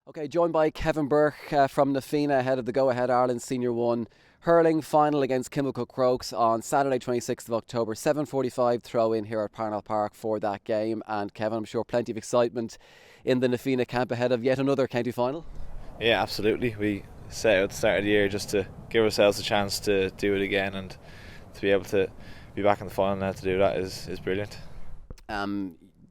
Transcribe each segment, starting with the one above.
Okay, joined by Kevin Burke from the Fianna ahead of the Go Ahead Ireland Senior 1 hurling final against Kilmacud Crokes on Saturday 26th of October, 7:45 throw in here at Parnell Park for that game. And Kevin, I'm sure plenty of excitement in the Fianna camp ahead of yet another county final. Yeah, absolutely. We set out at the start of the year just to give ourselves a chance to do it again, and to be able to be back in the final now to do that is brilliant.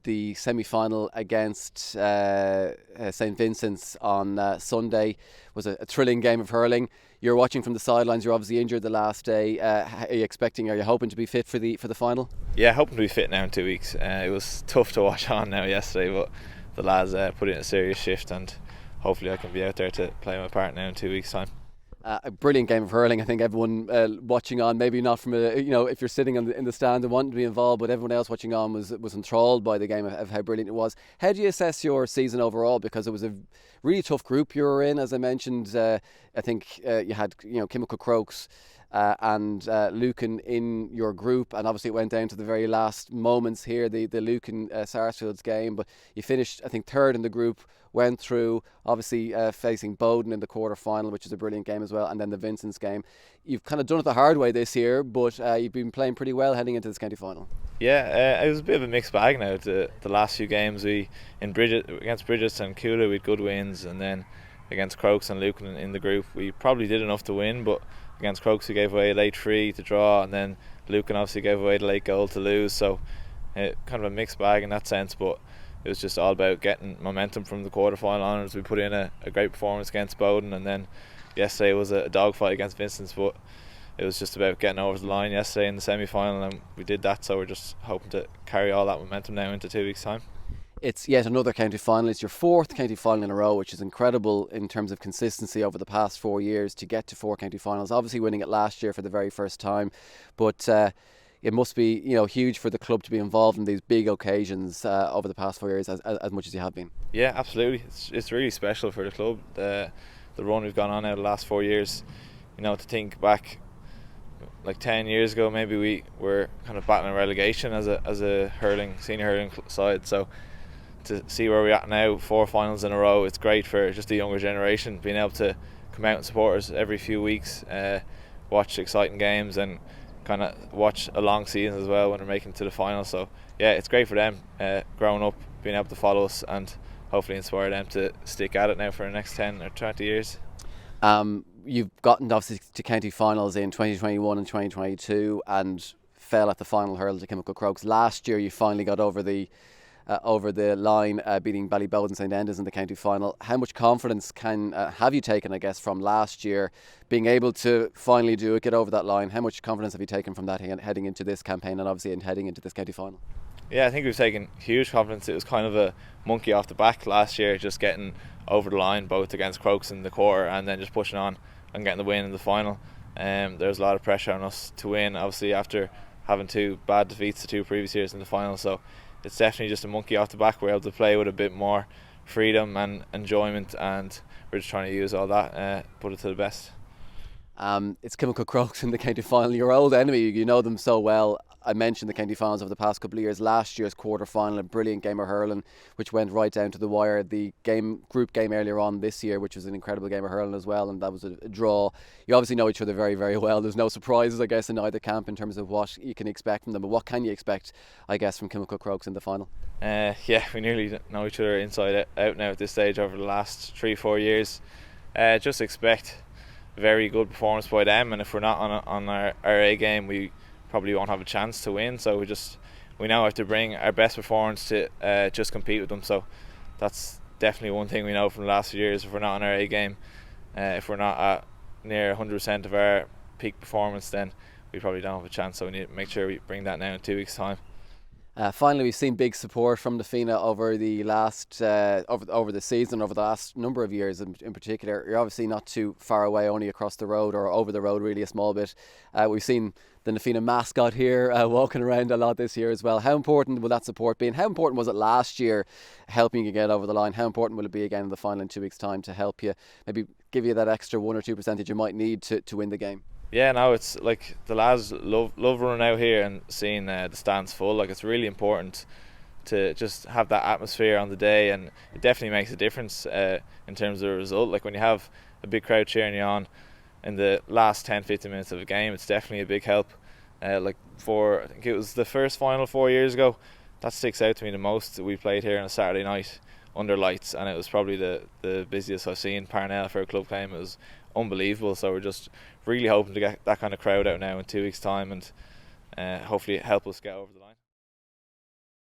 The semi-final against St Vincent's on Sunday was a thrilling game of hurling. You're watching from the sidelines. You're obviously injured the last day. Are you hoping to be fit for the final? Yeah, hoping to be fit now in 2 weeks. It was tough to watch on now yesterday, but the lads put in a serious shift, and hopefully I can be out there to play my part now in 2 weeks' time. A brilliant game of hurling. I think everyone watching on, maybe not from if you're sitting in the stand and wanting to be involved, but everyone else watching on was enthralled by the game of how brilliant it was. How do you assess your season overall? Because it was a really tough group you were in, as I mentioned. I think you had Kilmacud Crokes and Lucan in your group, and obviously it went down to the very last moments here, the Lucan Sarsfield's game, but you finished I think third in the group, went through obviously facing Bowden in the quarter final, which is a brilliant game as well, and then the Vincent's game. You've kind of done it the hard way this year, but you've been playing pretty well heading into this county final. Yeah, it was a bit of a mixed bag now. The last few games against Bridget and Coola we had good wins, and then against Crokes and Lucan in the group we probably did enough to win, but against Crokes we gave away a late free to draw, and then Lucan obviously gave away the late goal to lose, so kind of a mixed bag in that sense. But it was just all about getting momentum from the quarter final onwards. We put in a great performance against Bowden, and then yesterday was a dogfight against Vincent's, but it was just about getting over the line yesterday in the semi-final, and we did that, so we're just hoping to carry all that momentum now into 2 weeks' time. It's yet another county final. It's your fourth county final in a row, which is incredible in terms of consistency over the past 4 years to get to four county finals. Obviously winning it last year for the very first time, but it must be huge for the club to be involved in these big occasions over the past 4 years as much as you have been. Yeah, absolutely. It's really special for the club. The run we've gone on now the last 4 years. To think back, like 10 years ago, maybe we were kind of battling relegation as a senior hurling side. So to see where we're at now, 4 finals in a row, it's great for just the younger generation, being able to come out and support us every few weeks, watch exciting games, and kind of watch a long season as well when they're making it to the final. So yeah, it's great for them growing up, being able to follow us, and hopefully inspire them to stick at it now for the next 10 or 20 years. You've gotten obviously to county finals in 2021 and 2022 and fell at the final hurdle to Kilmacud Crokes. Last year you finally got over the line, beating Ballybowden St Enda's in the county final. How much confidence have you taken, I guess, from last year, being able to finally do it, get over that line? How much confidence have you taken from that heading into this campaign and obviously heading into this county final? Yeah, I think we've taken huge confidence. It was kind of a monkey off the back last year, just getting over the line both against Crokes in the quarter and then just pushing on and getting the win in the final. There's a lot of pressure on us to win, obviously, after having 2 bad defeats the 2 previous years in the final. So it's definitely just a monkey off the back. We're able to play with a bit more freedom and enjoyment, and we're just trying to use all that, put it to the best. It's Kilmacud Crokes in the county final, your old enemy. You know them so well. I mentioned the county finals over the past couple of years. Last year's quarter final, a brilliant game of hurling which went right down to the wire. The group game earlier on this year, which was an incredible game of hurling as well, and that was a draw. You obviously know each other very, very well. There's no surprises, I guess, in either camp in terms of what you can expect from them, but what can you expect, I guess, from Kilmacud Crokes in the final? Yeah, we nearly know each other inside out now at this stage over the last 3-4 years. Just expect very good performance by them, and if we're not on our A game, we probably won't have a chance to win. So we now have to bring our best performance to just compete with them. So that's definitely one thing we know from the last few years. If we're not on our A game, if we're not at near 100% of our peak performance, then we probably don't have a chance. So we need to make sure we bring that now in 2 weeks' time. Finally, we've seen big support from the Fianna over the last over the season, over the last number of years in particular. You're obviously not too far away, only across the road or over the road really a small bit. We've seen the Fianna mascot here walking around a lot this year as well. How important will that support be, and how important was it last year helping you get over the line? How important will it be again in the final in 2 weeks' time to help you, maybe give you that extra 1 or 2% you might need to win the game? Yeah, no, it's like the lads love running out here and seeing the stands full. Like, it's really important to just have that atmosphere on the day, and it definitely makes a difference in terms of the result. Like when you have a big crowd cheering you on in the last 10-15 minutes of a game, it's definitely a big help. I think it was the first final 4 years ago, that sticks out to me the most. We played here on a Saturday night under lights, and it was probably the busiest I've seen Parnell for a club game. It was unbelievable. So we're just really hoping to get that kind of crowd out now in 2 weeks' time, and hopefully help us get over the line.